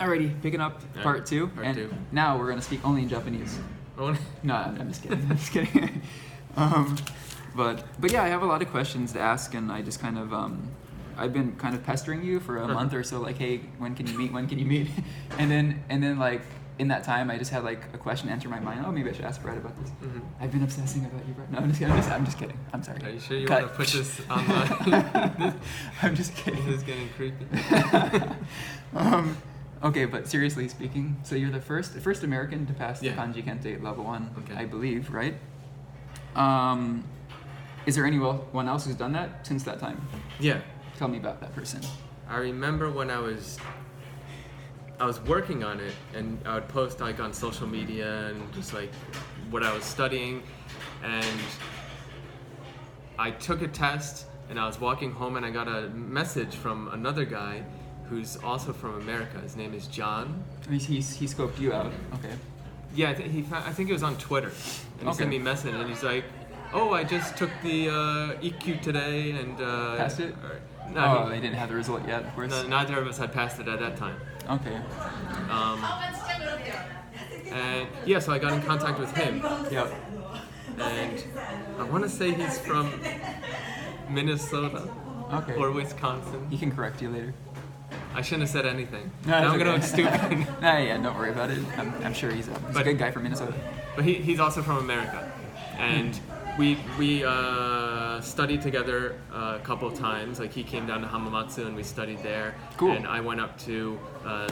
Alrighty, picking up part two. Part two. Now we're gonna speak only in Japanese. Only? No, I'm just kidding. I'm just kidding. But yeah, I have a lot of questions to ask, and I just kind of I've been kind of pestering you for a month or so, like, hey, when can you meet? When can you meet? And then like in that time, I just had like a question enter my mind. Oh, maybe I should ask Bret about this. Mm-hmm. I've been obsessing about you, Bret. No, I'm just kidding. I'm sorry. Are you sure you want to put this online? I'm just kidding. This is getting creepy. Okay, but seriously speaking, so you're the first American to pass the Kanji Kente level 1, okay. I believe, right? Is there anyone else who's done that since that time? Yeah. Tell me about that person. I remember when I was working on it, and I would post like on social media and just like what I was studying, and I took a test, and I was walking home, and I got a message from another guy who's also from America. His name is John. He scoped you out. Okay. Yeah, I think it was on Twitter, and he sent me a message, and he's like, "Oh, I just took the EQ today, and passed it." No, they didn't have the result yet, of course. No, neither of us had passed it at that time. Okay. And yeah, so I got in contact with him. Yep. And I want to say he's from Minnesota or Wisconsin. He can correct you later. I shouldn't have said anything. No, now I'm gonna look stupid. Yeah, don't worry about it. I'm sure he's a good guy from Minnesota. But he's also from America, and we studied together a couple of times. Like, he came down to Hamamatsu and we studied there. Cool. And I went up to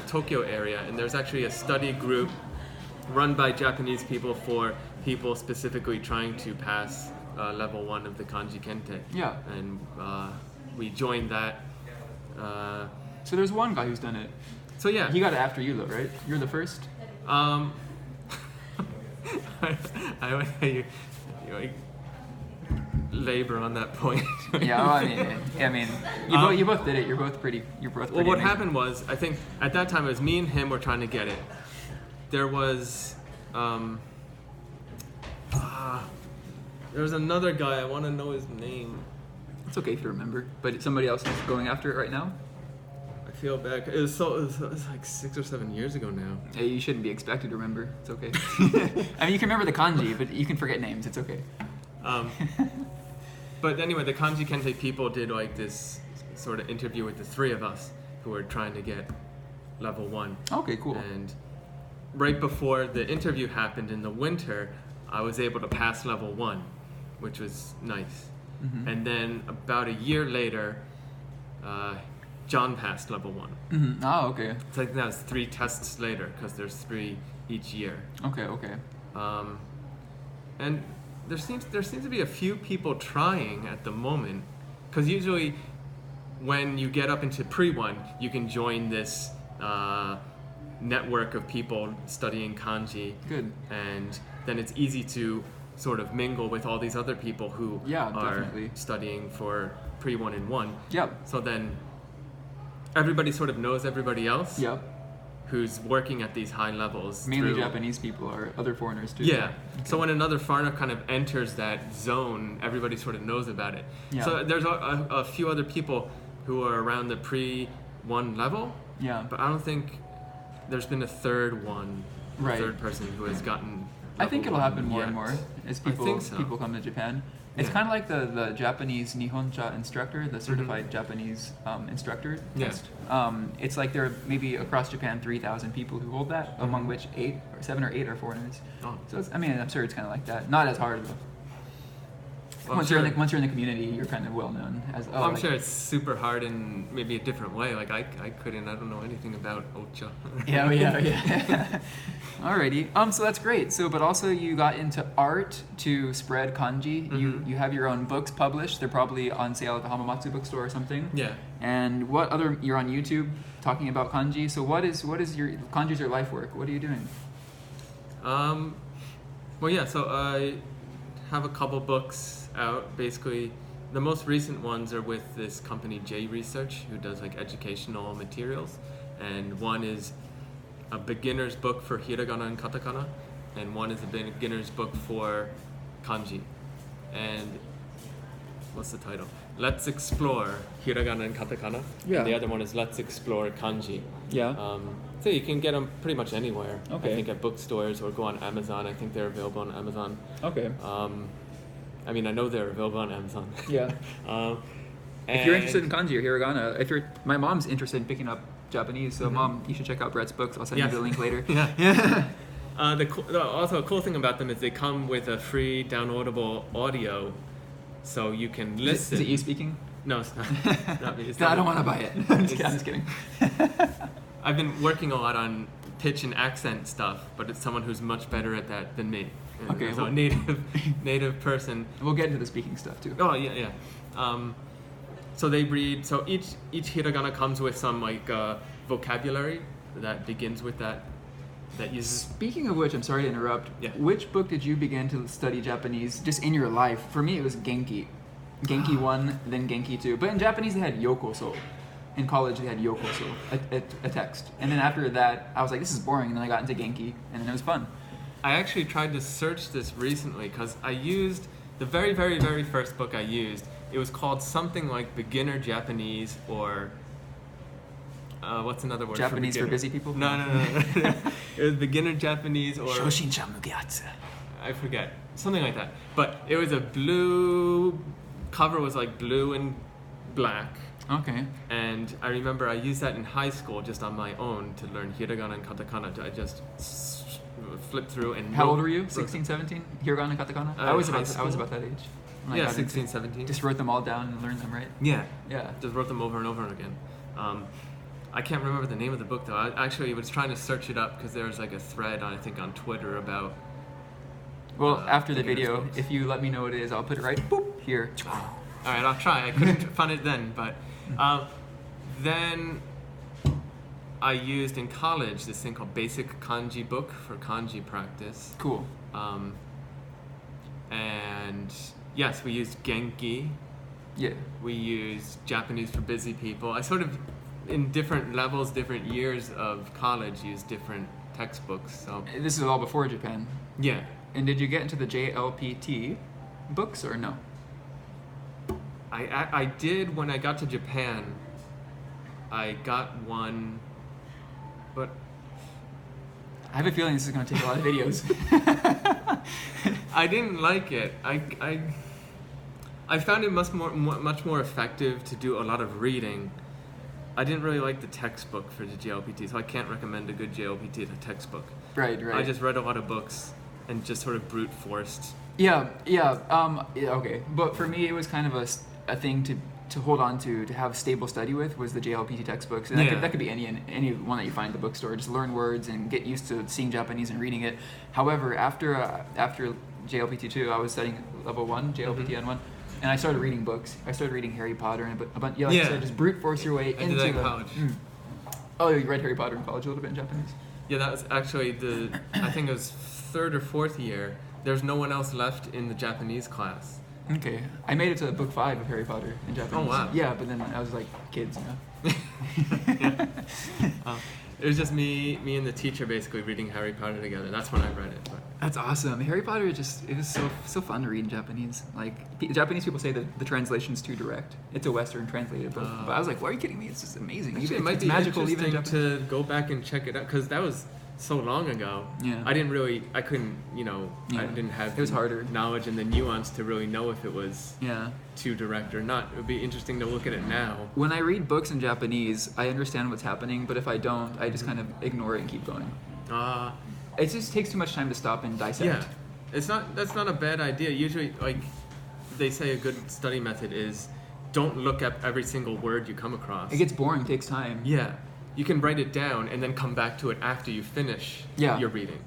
Tokyo area, and there's actually a study group run by Japanese people for people specifically trying to pass level 1 of the Kanji Kente. Yeah. And we joined that. So there's one guy who's done it. So yeah. He got it after you, though, right? You're the first? I you like labor on that point. Yeah, well, you both did it. You're both pretty. Well, what amazing. happened was, I think at that time it was me and him were trying to get it. There was another guy. I want to know his name. It's okay if you remember, but somebody else is going after it right now. I feel bad. It was like 6 or 7 years ago now. Hey, you shouldn't be expected to remember. It's okay. I mean, you can remember the kanji, but you can forget names. It's okay. But anyway, the Kanji Kente people did like this sort of interview with the three of us who were trying to get level 1. Okay, cool. And right before the interview happened in the winter, I was able to pass level 1, which was nice. Mm-hmm. And then about a year later, John passed level 1. Mm-hmm. Oh, okay. It's like that was 3 tests later, because there's 3 each year. Okay. And there seems to be a few people trying at the moment, because usually when you get up into pre-1, you can join this network of people studying kanji. Good. And then it's easy to sort of mingle with all these other people who are studying for pre-1 and 1. Yep. So then everybody sort of knows everybody else. Yep. Who's working at these high levels. Mainly Japanese people or other foreigners too. Yeah. Okay. So when another foreigner kind of enters that zone, everybody sort of knows about it. Yeah. So there's a few other people who are around the pre-1 level. Yeah. But I don't think there's been a third person who has gotten. I think it'll happen more and more as people come to Japan. It's kind of like the Japanese Nihoncha instructor, the certified Japanese instructor test. It's like there are maybe across Japan 3,000 people who hold that, among which 7 or 8 are foreigners. Oh. So I'm sure it's kind of like that. Not as hard though. Well, once you're in the community, you're kind of well known as. I'm sure it's super hard in maybe a different way. Like I don't know anything about Ocha. Yeah. Alrighty. So that's great. So, but also you got into art to spread kanji. Mm-hmm. You have your own books published. They're probably on sale at the Hamamatsu bookstore or something. Yeah. And you're on YouTube talking about kanji. So what is your kanji's your life work? What are you doing? Well, yeah. So I have a couple books out. Basically, the most recent ones are with this company J Research, who does like educational materials, and one is a beginner's book for hiragana and katakana, and one is a beginner's book for kanji. And what's the title? Let's Explore Hiragana and Katakana. Yeah. And the other one is Let's Explore Kanji. Yeah. So you can get them pretty much anywhere. Okay. I think at bookstores or go on Amazon. I think they're available on Amazon. Okay. I mean, I know they're available on Amazon. Yeah. If you're interested in kanji or hiragana, my mom's interested in picking up Japanese, so Mom, you should check out Bret's books. I'll send you the link later. Yeah. Also, a cool thing about them is they come with a free downloadable audio, so you can listen. Is it you speaking? No, it's not. Not me. It's not I don't want to buy it. I'm just kidding. I've been working a lot on pitch and accent stuff, but it's someone who's much better at that than me. Okay. So a native person. We'll get into the speaking stuff too. Oh yeah. So they read. So each hiragana comes with some vocabulary that begins with that uses. Speaking of which, I'm sorry to interrupt. Yeah. Which book did you begin to study Japanese just in your life? For me, it was Genki. Genki 1, then Genki 2. But in Japanese, they had yokoso. In college, they had yokoso, a text. And then after that, I was like, this is boring. And then I got into Genki, and then it was fun. I actually tried to search this recently because I used the very, very, very first book I used. It was called something like Beginner Japanese or what's another word? Japanese for busy people? No. It was Beginner Japanese or I forget. Something like that. But it was a blue cover was like blue and black. Okay. And I remember I used that in high school just on my own to learn hiragana and katakana. I just flipped through and How old were you? 16, 17? Hiragana and katakana? I was about that age. Yeah, 16, 17. Just wrote them all down and learned them, right? Yeah. Yeah. Just wrote them over and over again. I can't remember the name of the book though. I actually was trying to search it up because there was like a thread I think on Twitter about. Well, after the video, if you let me know what it is, I'll put it right here. All right, I'll try. I couldn't find it then, but then I used in college this thing called Basic Kanji Book for kanji practice. Cool. And yes, we used Genki. Yeah. We used Japanese for busy people. I sort of, in different levels, different years of college, used different textbooks. So this is all before Japan. Yeah. And did you get into the JLPT books or no? I did when I got to Japan. I got one, but I have a feeling this is going to take a lot of videos. I didn't like it. I found it much more effective to do a lot of reading. I didn't really like the textbook for the JLPT, so I can't recommend a good JLPT textbook. Right. I just read a lot of books and just sort of brute forced. Yeah. Okay, but for me, it was kind of a thing to hold on to have stable study with was the JLPT textbooks, and that could be any one that you find at the bookstore. Just learn words and get used to seeing Japanese and reading it. However, after JLPT 2, I was studying level 1, JLPT N1, and I started reading books. I started reading Harry Potter and a bunch. Like I said, just brute force your way into did that in college. Oh, you read Harry Potter in college a little bit in Japanese? Yeah, that was actually I think it was 3rd or 4th year. There's no one else left in the Japanese class. Okay, I made it to book 5 of Harry Potter in Japanese. Oh wow! Yeah, but then I was like kids, you know. It was just me and the teacher basically reading Harry Potter together. That's when I read it. But. That's awesome. Harry Potter it was so fun to read in Japanese. Like Japanese people say that the translation's too direct. It's a Western translated book, but I was like, "Why are you kidding me? It's just amazing." Actually, it might be magical even to go back and check it out because that was so long ago. Yeah. I couldn't, I didn't have it was harder knowledge and the nuance to really know if it was too direct or not. It would be interesting to look at it now. When I read books in Japanese, I understand what's happening, but if I don't, I just kind of ignore it and keep going. It just takes too much time to stop and dissect. Yeah. That's not a bad idea. Usually, like, they say a good study method is don't look up every single word you come across. It gets boring, takes time. Yeah. You can write it down and then come back to it after you finish your reading.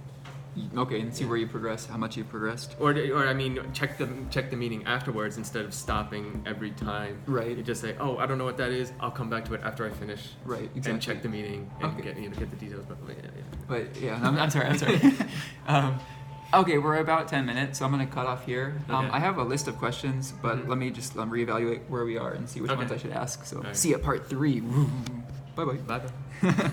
Okay, and see where you progress, how much you've progressed. Or I mean, check the meaning afterwards instead of stopping every time. Right. You just say, oh, I don't know what that is. I'll come back to it after I finish. Right, exactly. And check the meaning and get the details. But I'm sorry. Okay, we're about 10 minutes, so I'm going to cut off here. Okay. I have a list of questions, but let me just reevaluate where we are and see which ones I should ask. So see you at part 3. Bye-bye. Bye-bye.